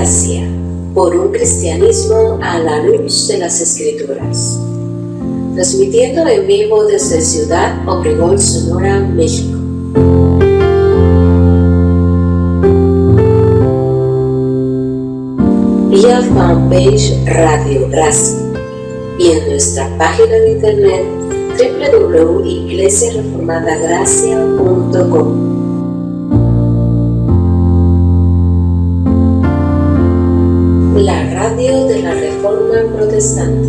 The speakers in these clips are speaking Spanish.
Gracia, por un cristianismo a la luz de las Escrituras. Transmitiendo en vivo desde Ciudad Obregón, Sonora, México. Vía fanpage Radio Gracia y en nuestra página de internet www.iglesiareformadagracia.com. La radio de la Reforma Protestante.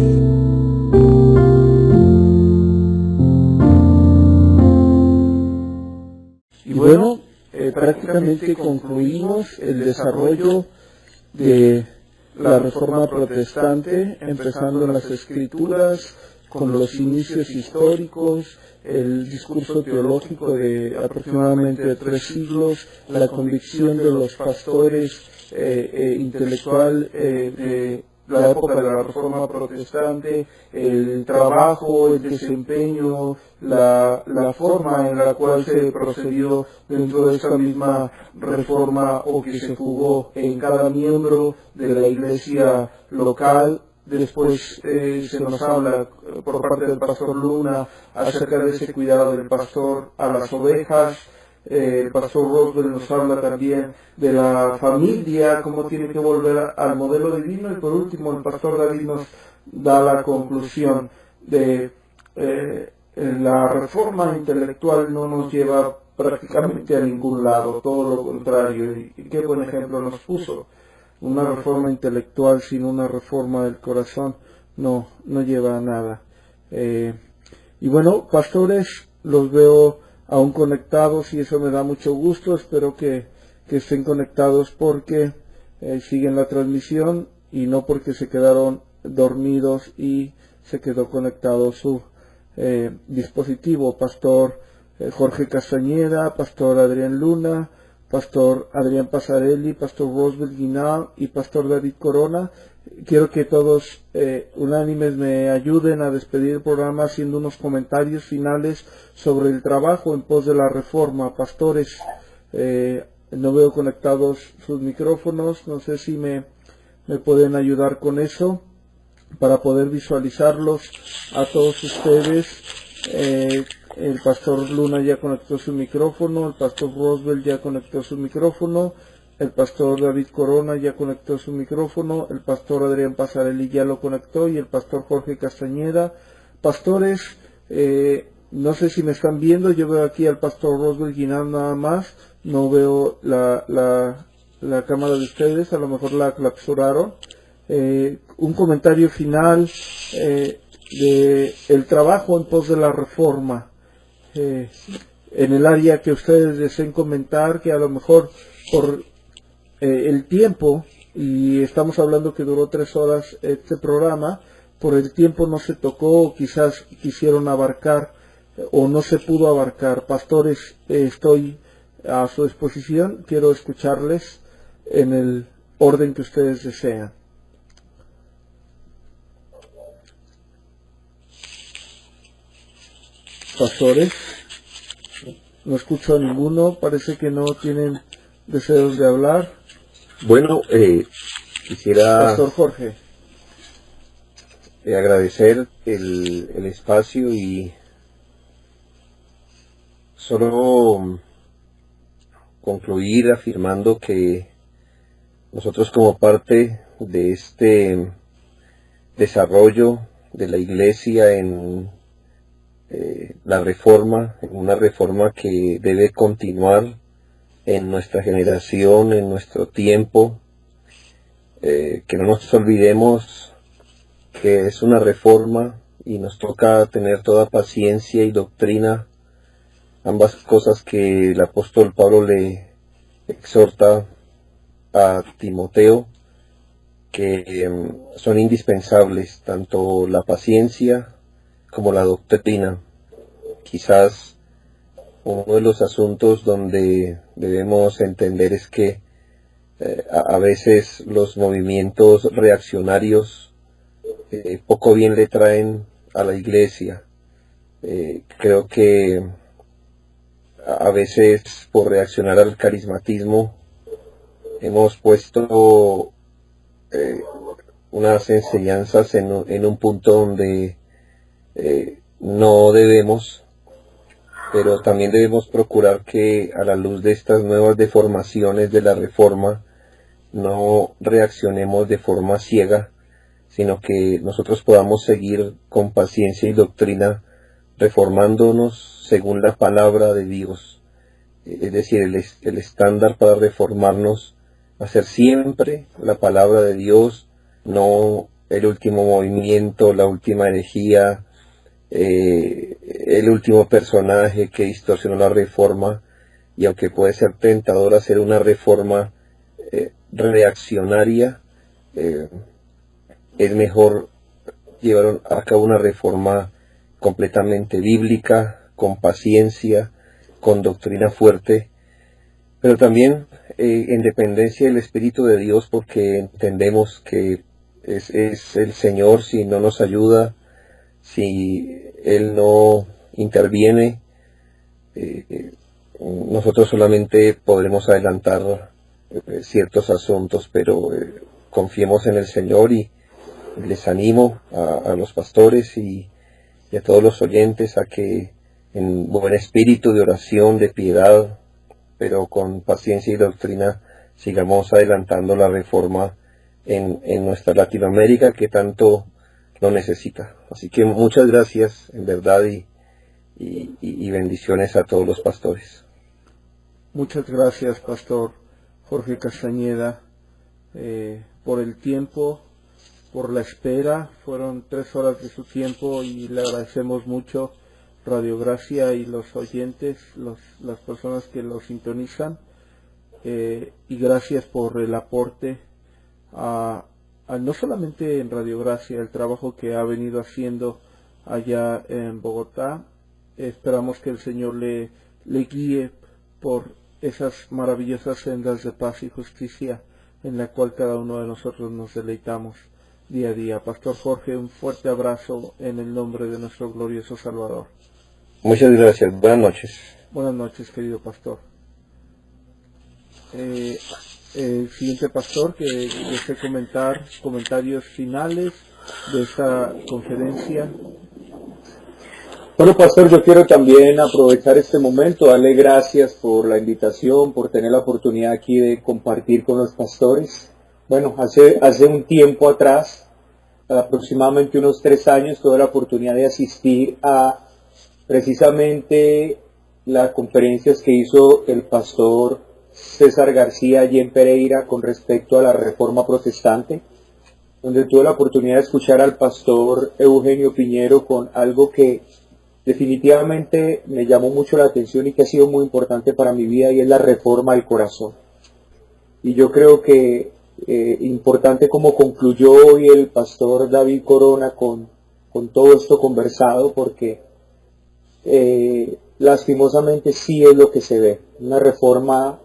Y bueno, prácticamente concluimos el desarrollo de la Reforma Protestante, empezando en las Escrituras, con los inicios históricos, el discurso teológico de aproximadamente 3 siglos, la convicción de los pastores intelectual de la época de la Reforma Protestante, el trabajo, el desempeño, la forma en la cual se procedió dentro de esta misma reforma o que se jugó en cada miembro de la iglesia local. Después se nos habla por parte del pastor Luna acerca de ese cuidado del pastor a las ovejas. El pastor Roswell nos habla también de la familia, cómo tiene que volver al modelo divino, y por último el pastor David nos da la conclusión de la reforma intelectual no nos lleva prácticamente a ningún lado, todo lo contrario, y qué buen ejemplo nos puso. Una reforma intelectual sin una reforma del corazón no lleva a nada. Y bueno, pastores, los veo aún conectados y eso me da mucho gusto. Espero que estén conectados porque siguen la transmisión y no porque se quedaron dormidos y se quedó conectado su dispositivo. Pastor Jorge Castañeda, Pastor Adrián Luna, Pastor Adrián Pasarelli, Pastor Roswell Guinal y Pastor David Corona. Quiero que todos unánimes me ayuden a despedir el programa haciendo unos comentarios finales sobre el trabajo en pos de la reforma. Pastores, no veo conectados sus micrófonos, no sé si me pueden ayudar con eso para poder visualizarlos a todos ustedes. El pastor Luna ya conectó su micrófono, el pastor Roswell ya conectó su micrófono, el pastor David Corona ya conectó su micrófono, el pastor Adrián Pasarelli ya lo conectó y el pastor Jorge Castañeda. Pastores, no sé si me están viendo, yo veo aquí al pastor Roswell Guinal nada más, no veo la cámara de ustedes, a lo mejor la clausuraron. Un comentario final de el trabajo en pos de la reforma. En el área que ustedes deseen comentar, que a lo mejor por el tiempo, y estamos hablando que duró 3 horas este programa, por el tiempo no se tocó, o quizás quisieron abarcar o no se pudo abarcar. Pastores, estoy a su disposición, quiero escucharles en el orden que ustedes desean. Pastores, no escucho a ninguno, parece que no tienen deseos de hablar. Bueno, quisiera Pastor Jorge agradecer el espacio y solo concluir afirmando que nosotros como parte de este desarrollo de la iglesia en la reforma, una reforma que debe continuar en nuestra generación, en nuestro tiempo, que no nos olvidemos que es una reforma y nos toca tener toda paciencia y doctrina, ambas cosas que el apóstol Pablo le exhorta a Timoteo, que son indispensables, tanto la paciencia como la doctrina. Quizás uno de los asuntos donde debemos entender es que a veces los movimientos reaccionarios poco bien le traen a la iglesia. Creo que a veces por reaccionar al carismatismo hemos puesto unas enseñanzas en un punto donde no debemos, pero también debemos procurar que a la luz de estas nuevas deformaciones de la Reforma no reaccionemos de forma ciega, sino que nosotros podamos seguir con paciencia y doctrina reformándonos según la palabra de Dios. Es decir, el estándar para reformarnos va a ser siempre la palabra de Dios, no el último movimiento, la última herejía, el último personaje que distorsionó la Reforma. Y aunque puede ser tentador hacer una reforma reaccionaria, es mejor llevar a cabo una reforma completamente bíblica, con paciencia, con doctrina fuerte, pero también en dependencia del Espíritu de Dios, porque entendemos que es el Señor. Si no nos ayuda, si Él no interviene, nosotros solamente podremos adelantar ciertos asuntos, pero confiemos en el Señor, y les animo a los pastores y a todos los oyentes a que en buen espíritu de oración, de piedad, pero con paciencia y doctrina, sigamos adelantando la reforma en nuestra Latinoamérica, que tanto lo necesita. Así que muchas gracias, en verdad, y bendiciones a todos los pastores. Muchas gracias, Pastor Jorge Castañeda, por el tiempo, por la espera. Fueron 3 horas de su tiempo y le agradecemos mucho, Radio Gracia y los oyentes, las personas que lo sintonizan, y gracias por el aporte a no solamente en Radio Gracia, el trabajo que ha venido haciendo allá en Bogotá. Esperamos que el Señor le guíe por esas maravillosas sendas de paz y justicia en la cual cada uno de nosotros nos deleitamos día a día. Pastor Jorge, un fuerte abrazo en el nombre de nuestro glorioso Salvador. Muchas gracias. Buenas noches. Buenas noches, querido pastor. El siguiente pastor que desee comentar comentarios finales de esta conferencia. Bueno, pastor, yo quiero también aprovechar este momento, darle gracias por la invitación, por tener la oportunidad aquí de compartir con los pastores. Bueno, hace un tiempo atrás, aproximadamente unos 3 años, tuve la oportunidad de asistir a precisamente las conferencias que hizo el pastor César García allí en Pereira con respecto a la Reforma Protestante, donde tuve la oportunidad de escuchar al pastor Eugenio Piñero con algo que definitivamente me llamó mucho la atención y que ha sido muy importante para mi vida, y es la reforma del corazón. Y yo creo que importante como concluyó hoy el pastor David Corona con todo esto conversado, porque lastimosamente sí es lo que se ve, una reforma.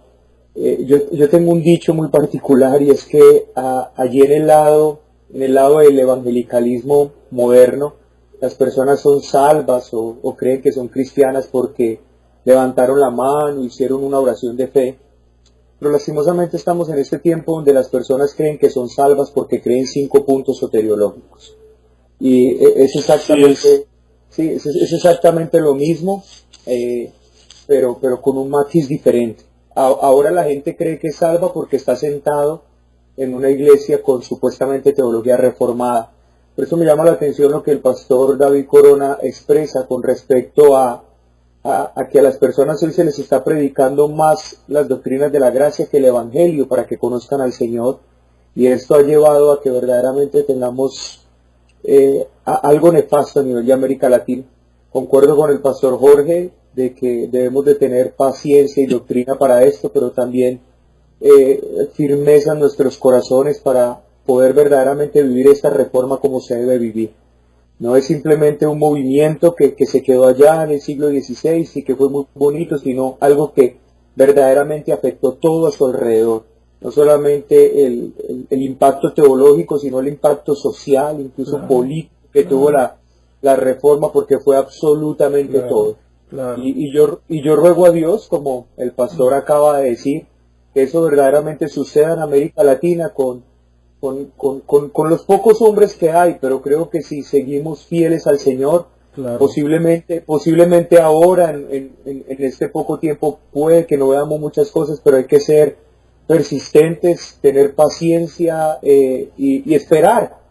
Yo tengo un dicho muy particular, y es que allí en el lado del evangelicalismo moderno, las personas son salvas o creen que son cristianas porque levantaron la mano, hicieron una oración de fe. Pero lastimosamente estamos en este tiempo donde las personas creen que son salvas porque creen 5 puntos soteriológicos. Y es exactamente lo mismo, pero con un matiz diferente. Ahora la gente cree que es salva porque está sentado en una iglesia con supuestamente teología reformada. Por eso me llama la atención lo que el pastor David Corona expresa con respecto a que a las personas hoy se les está predicando más las doctrinas de la gracia que el evangelio para que conozcan al Señor, y esto ha llevado a que verdaderamente tengamos algo nefasto a nivel de América Latina. Concuerdo con el pastor Jorge de que debemos de tener paciencia y doctrina para esto, pero también firmeza en nuestros corazones para poder verdaderamente vivir esta reforma como se debe vivir. No es simplemente un movimiento que se quedó allá en el siglo XVI y que fue muy bonito, sino algo que verdaderamente afectó todo a su alrededor. No solamente el impacto teológico, sino el impacto social, incluso político que tuvo la reforma, porque fue absolutamente todo. Y yo ruego a Dios, como el pastor acaba de decir, que eso verdaderamente suceda en América Latina con con los pocos hombres que hay, pero creo que si seguimos fieles al Señor, Claro. posiblemente ahora, en este poco tiempo, puede que no veamos muchas cosas, pero hay que ser persistentes, tener paciencia y esperar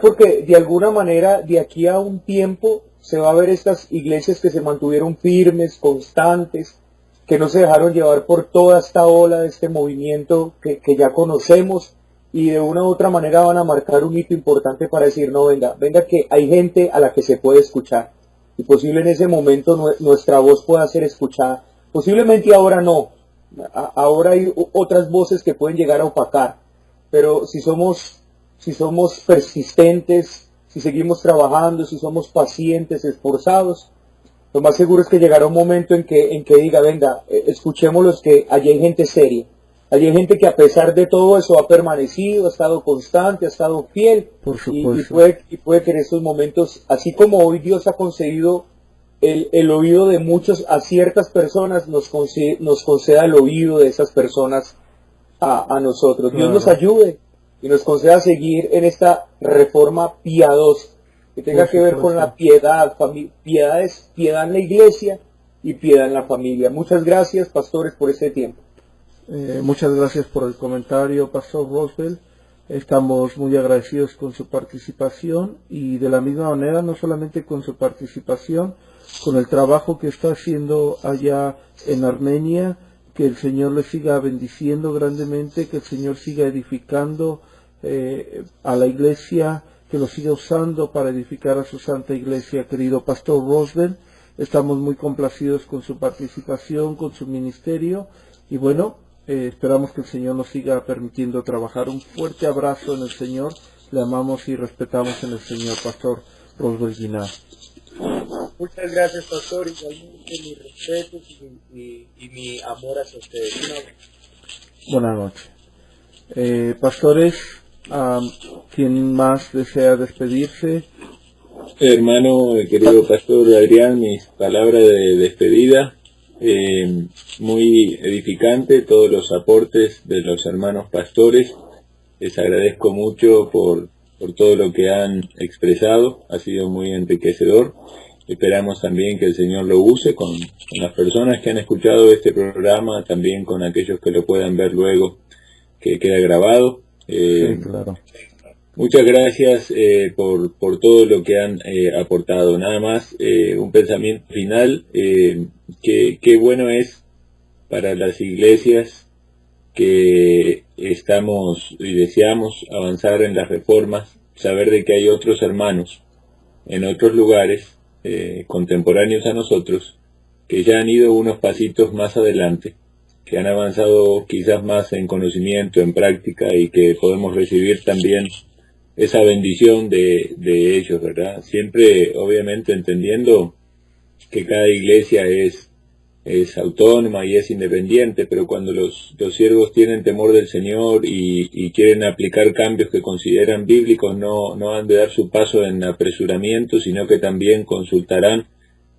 porque de alguna manera de aquí a un tiempo se va a ver estas iglesias que se mantuvieron firmes, constantes, que no se dejaron llevar por toda esta ola de este movimiento que ya conocemos, y de una u otra manera van a marcar un hito importante para decir, no, venga que hay gente a la que se puede escuchar, y posible en ese momento nuestra voz pueda ser escuchada. Posiblemente ahora no, ahora hay otras voces que pueden llegar a opacar, pero si somos persistentes, si seguimos trabajando, si somos pacientes, esforzados, lo más seguro es que llegará un momento en que diga, venga, escuchémoslos, que allí hay gente seria, allí hay gente que a pesar de todo eso ha permanecido, ha estado constante, ha estado fiel, Por y supuesto. puede que en estos momentos, así como hoy Dios ha concedido el oído de muchos a ciertas personas, nos conceda el oído de esas personas a nosotros. Dios Claro. nos ayude y nos conceda seguir en esta reforma piadosa, que tenga Por que ver con supuesto. la piedad. Piedad es piedad en la iglesia y piedad en la familia. Muchas gracias, pastores, por este tiempo. Muchas gracias por el comentario, Pastor Roosevelt. Estamos muy agradecidos con su participación, y de la misma manera, no solamente con su participación, con el trabajo que está haciendo allá en Armenia. Que el Señor le siga bendiciendo grandemente, que el Señor siga edificando a la iglesia, que lo siga usando para edificar a su santa iglesia. Querido Pastor Roosevelt, estamos muy complacidos con su participación, con su ministerio, y bueno, esperamos que el Señor nos siga permitiendo trabajar. Un fuerte abrazo en el Señor. Le amamos y respetamos en el Señor, Pastor Roosevelt Guinard. Muchas gracias, pastor. Igualmente mis respetos y mi amor hacia ustedes. Buenas noches. Pastores, ¿quién más desea despedirse? Hermano, querido pastor Adrián, mis palabras de despedida, muy edificante, todos los aportes de los hermanos pastores. Les agradezco mucho por todo lo que han expresado, ha sido muy enriquecedor. Esperamos también que el Señor lo use con las personas que han escuchado este programa, también con aquellos que lo puedan ver luego, que queda grabado. Sí, claro. Muchas gracias por todo lo que han aportado. Nada más un pensamiento final, que bueno es para las iglesias que estamos y deseamos avanzar en las reformas, saber de que hay otros hermanos en otros lugares contemporáneos a nosotros, que ya han ido unos pasitos más adelante, que han avanzado quizás más en conocimiento, en práctica, y que podemos recibir también esa bendición de ellos, ¿verdad? Siempre, obviamente, entendiendo que cada iglesia es autónoma y es independiente, pero cuando los siervos tienen temor del Señor y quieren aplicar cambios que consideran bíblicos, no han de dar su paso en apresuramiento, sino que también consultarán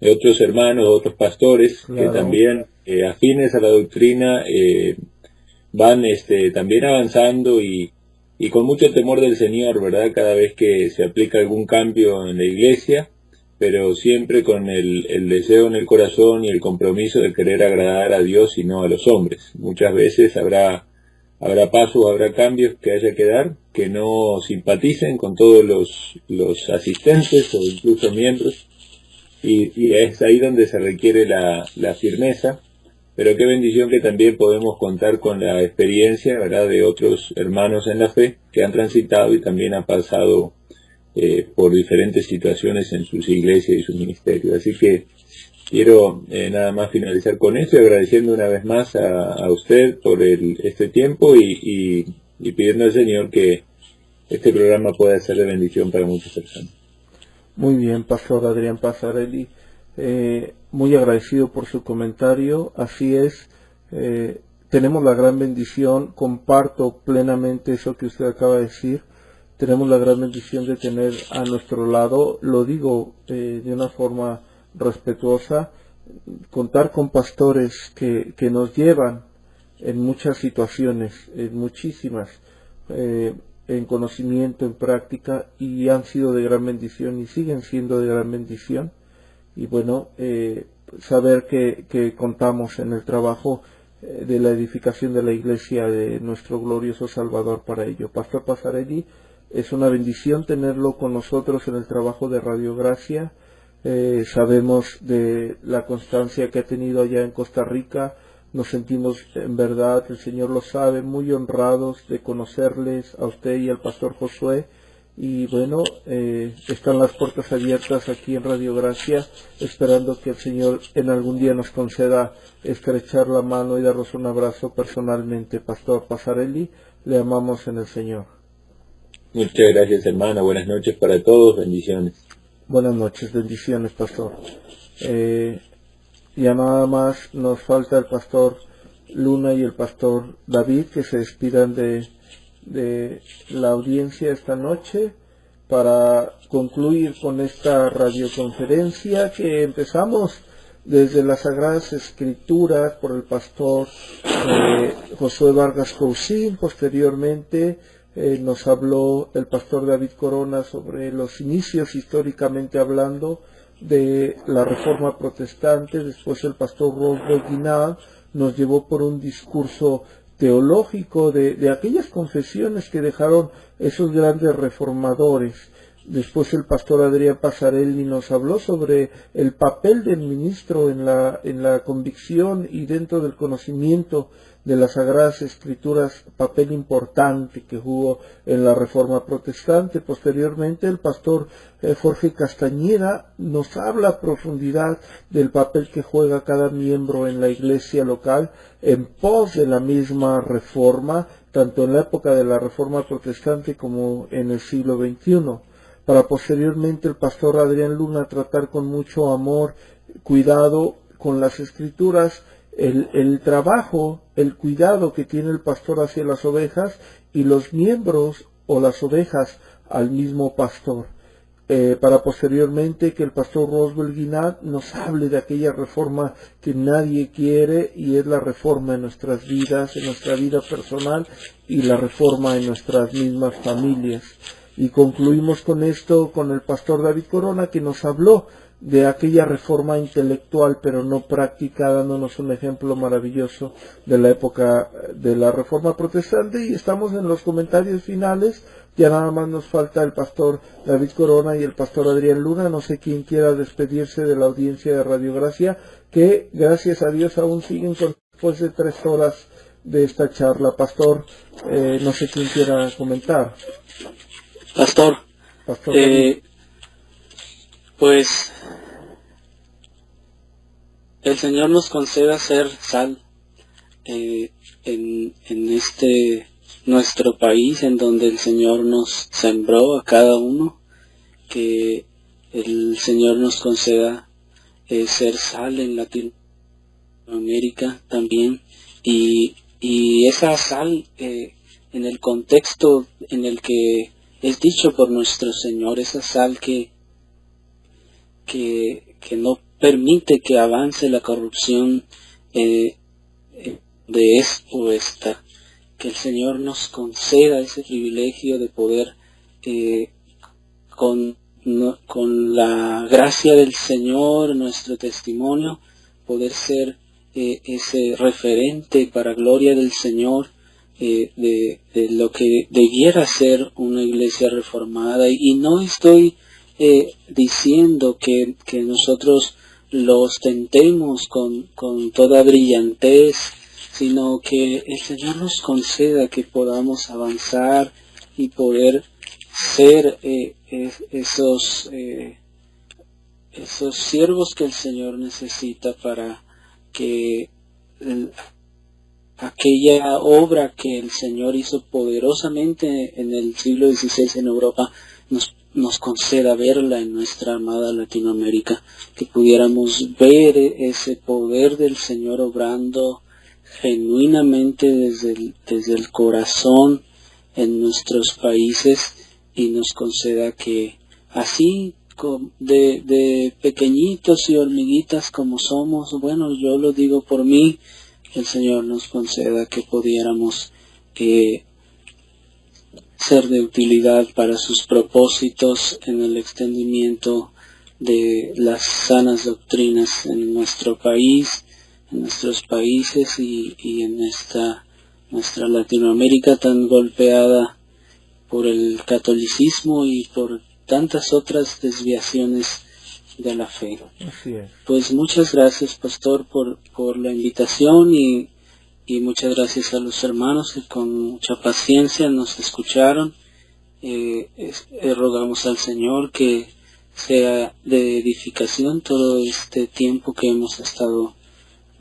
de otros hermanos, otros pastores, Claro. que también afines a la doctrina van también avanzando y con mucho temor del Señor, ¿verdad? Cada vez que se aplica algún cambio en la iglesia, pero siempre con el deseo en el corazón y el compromiso de querer agradar a Dios y no a los hombres. Muchas veces habrá pasos, habrá cambios que haya que dar, que no simpaticen con todos los asistentes o incluso miembros, y es ahí donde se requiere la firmeza. Pero qué bendición que también podemos contar con la experiencia, ¿verdad?, de otros hermanos en la fe que han transitado y también han pasado por diferentes situaciones en sus iglesias y sus ministerios. Así que quiero nada más finalizar con esto, y agradeciendo una vez más a usted por este tiempo y pidiendo al Señor que este programa pueda ser de bendición para muchas personas. Muy bien, Pastor Adrián Passarelli. Muy agradecido por su comentario. Así es, tenemos la gran bendición, comparto plenamente eso que usted acaba de decir. Tenemos la gran bendición de tener a nuestro lado, lo digo de una forma respetuosa, contar con pastores que nos llevan en muchas situaciones, en muchísimas. en conocimiento, en práctica, y han sido de gran bendición y siguen siendo de gran bendición. Y bueno, saber que contamos en el trabajo de la edificación de la iglesia de nuestro glorioso Salvador para ello. Pastor Passarelli, es una bendición tenerlo con nosotros en el trabajo de Radio Gracia. Sabemos de la constancia que ha tenido allá en Costa Rica. Nos sentimos, en verdad, el Señor lo sabe, muy honrados de conocerles a usted y al Pastor Josué. Y bueno, están las puertas abiertas aquí en Radio Gracia, esperando que el Señor en algún día nos conceda estrechar la mano y darnos un abrazo personalmente. Pastor Passarelli, le amamos en el Señor. Muchas gracias, hermana. Buenas noches para todos. Bendiciones. Buenas noches, bendiciones, Pastor. Ya nada más nos falta el Pastor Luna y el Pastor David, que se despidan de la audiencia esta noche para concluir con esta radioconferencia que empezamos desde las Sagradas Escrituras por el Pastor Josué Vargas Cousin. Posteriormente nos habló el Pastor David Corona sobre los inicios, históricamente hablando, de la Reforma Protestante. Después el Pastor Roswell Guinard nos llevó por un discurso teológico de aquellas confesiones que dejaron esos grandes reformadores. Después el Pastor Adrián Passarelli nos habló sobre el papel del ministro en la convicción y dentro del conocimiento de las Sagradas Escrituras, papel importante que jugó en la Reforma Protestante. Posteriormente el Pastor Jorge Castañeda nos habla a profundidad del papel que juega cada miembro en la iglesia local en pos de la misma reforma, tanto en la época de la Reforma Protestante como en el siglo XXI. Para posteriormente el Pastor Adrián Luna tratar con mucho amor, cuidado con las Escrituras, el trabajo, el cuidado que tiene el pastor hacia las ovejas y los miembros o las ovejas al mismo pastor. Para posteriormente que el Pastor Roswell Guinard nos hable de aquella reforma que nadie quiere, y es la reforma en nuestras vidas, en nuestra vida personal, y la reforma en nuestras mismas familias. Y concluimos con esto con el Pastor David Corona, que nos habló de aquella reforma intelectual pero no práctica, dándonos un ejemplo maravilloso de la época de la Reforma Protestante. Y estamos en los comentarios finales. Ya nada más nos falta el Pastor David Corona y el Pastor Adrián Luna. No sé quién quiera despedirse de la audiencia de Radio Gracia, que gracias a Dios aún siguen después de 3 horas de esta charla. Pastor, no sé quién quiera comentar. Pastor, pues el Señor nos conceda ser sal en este nuestro país, en donde el Señor nos sembró a cada uno. Que el Señor nos conceda ser sal en Latinoamérica también, y esa sal en el contexto en el que es dicho por nuestro Señor, esa sal que no permite que avance la corrupción de esta o esta. Que el Señor nos conceda ese privilegio de poder, con la gracia del Señor, nuestro testimonio, poder ser ese referente para gloria del Señor, de lo que debiera ser una iglesia reformada. Y no estoy diciendo que nosotros lo ostentemos con toda brillantez, sino que el Señor nos conceda que podamos avanzar y poder ser esos siervos que el Señor necesita para que aquella obra que el Señor hizo poderosamente en el siglo XVI en Europa nos conceda verla en nuestra amada Latinoamérica, que pudiéramos ver ese poder del Señor obrando genuinamente desde el corazón en nuestros países, y nos conceda que así de pequeñitos y hormiguitas como somos, bueno, yo lo digo por mí, el Señor nos conceda que pudiéramos ser de utilidad para sus propósitos en el extendimiento de las sanas doctrinas en nuestro país, en nuestros países y en nuestra Latinoamérica tan golpeada por el catolicismo y por tantas otras desviaciones de la fe. Así es. Pues muchas gracias, pastor, por la invitación y muchas gracias a los hermanos que con mucha paciencia nos escucharon. Rogamos al Señor que sea de edificación todo este tiempo que hemos estado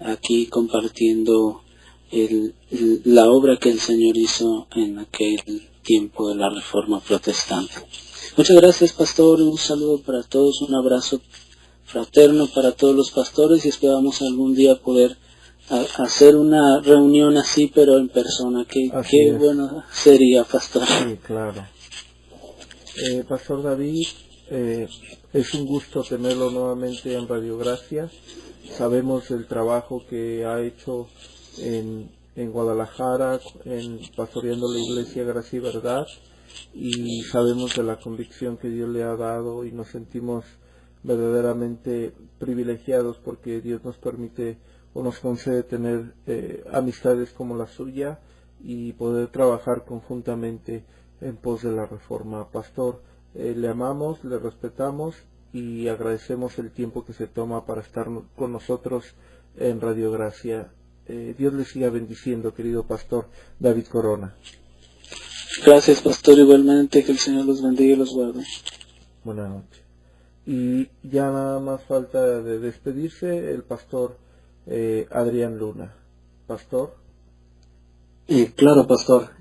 aquí compartiendo la obra que el Señor hizo en aquel tiempo de la Reforma Protestante. Muchas gracias, pastor, un saludo para todos, un abrazo fraterno para todos los pastores y esperamos algún día poder hacer una reunión así, pero en persona. Qué bueno sería, pastor. Sí, claro. Pastor David, es un gusto tenerlo nuevamente en Radio Gracia. Sabemos el trabajo que ha hecho en Guadalajara, pastoreando la iglesia Gracia y Verdad, y sabemos de la convicción que Dios le ha dado y nos sentimos verdaderamente privilegiados porque Dios nos permite o nos concede tener amistades como la suya y poder trabajar conjuntamente en pos de la reforma. Pastor, le amamos, le respetamos y agradecemos el tiempo que se toma para estar con nosotros en Radio Gracia. Dios le siga bendiciendo, querido pastor David Corona. Gracias, pastor, igualmente, que el Señor los bendiga y los guarde. Buenas noches. Y ya nada más falta de despedirse el pastor Adrián Luna. Pastor. Claro, pastor.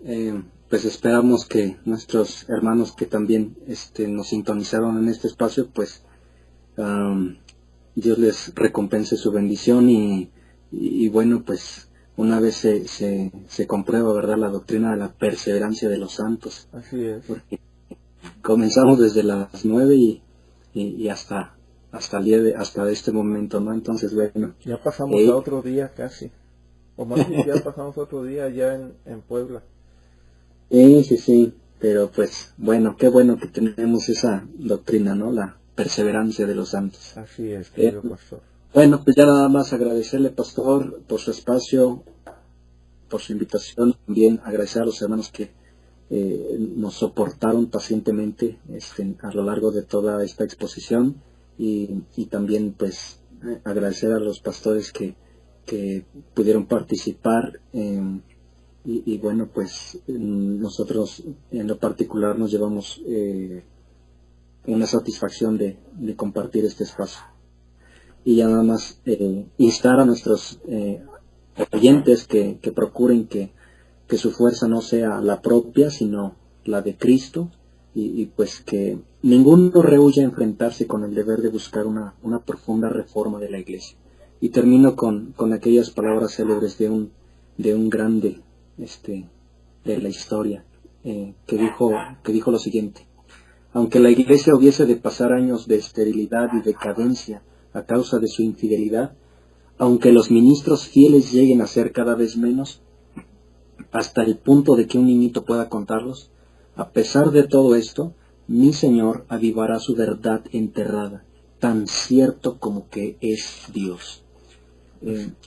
Pues esperamos que nuestros hermanos que también nos sintonizaron en este espacio, pues Dios les recompense su bendición y bueno, pues una vez se comprueba, ¿verdad?, la doctrina de la perseverancia de los santos. Así es. Porque comenzamos desde las 9 y hasta este momento, ¿no? Entonces, bueno. Ya pasamos a otro día casi. O más bien ya pasamos otro día ya en Puebla. Sí, pero pues bueno, qué bueno que tenemos esa doctrina, ¿no? La perseverancia de los santos. Así es, querido pastor. Bueno, pues ya nada más agradecerle, pastor, por su espacio, por su invitación, también agradecer a los hermanos que nos soportaron pacientemente a lo largo de toda esta exposición y también pues agradecer a los pastores que pudieron participar y bueno, pues nosotros en lo particular nos llevamos una satisfacción de compartir este espacio. Y ya nada más instar a nuestros oyentes que procuren que su fuerza no sea la propia, sino la de Cristo, y pues que ninguno rehúya enfrentarse con el deber de buscar una profunda reforma de la Iglesia. Y termino con aquellas palabras célebres de un grande de la historia, que dijo lo siguiente: aunque la Iglesia hubiese de pasar años de esterilidad y decadencia a causa de su infidelidad, aunque los ministros fieles lleguen a ser cada vez menos, hasta el punto de que un niñito pueda contarlos, a pesar de todo esto, mi Señor avivará su verdad enterrada, tan cierto como que es Dios.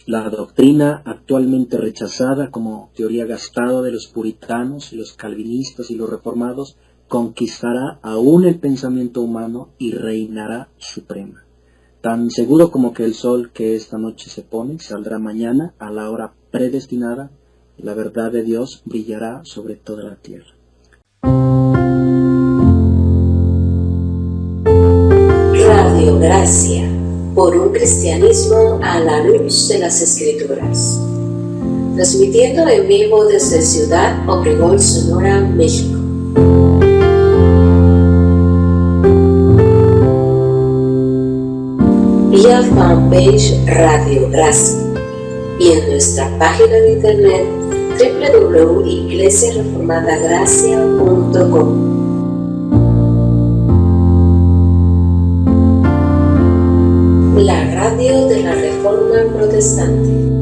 La doctrina actualmente rechazada como teoría gastada de los puritanos y los calvinistas y los reformados conquistará aún el pensamiento humano y reinará suprema. Tan seguro como que el sol que esta noche se pone saldrá mañana a la hora predestinada, la verdad de Dios brillará sobre toda la tierra. Radio Gracia, por un cristianismo a la luz de las Escrituras. Transmitiendo en vivo desde Ciudad Obregón, Sonora, México. Vía fanpage Radio Gracia y en nuestra página de internet www.iglesiareformadagracia.com. La radio de la Reforma Protestante.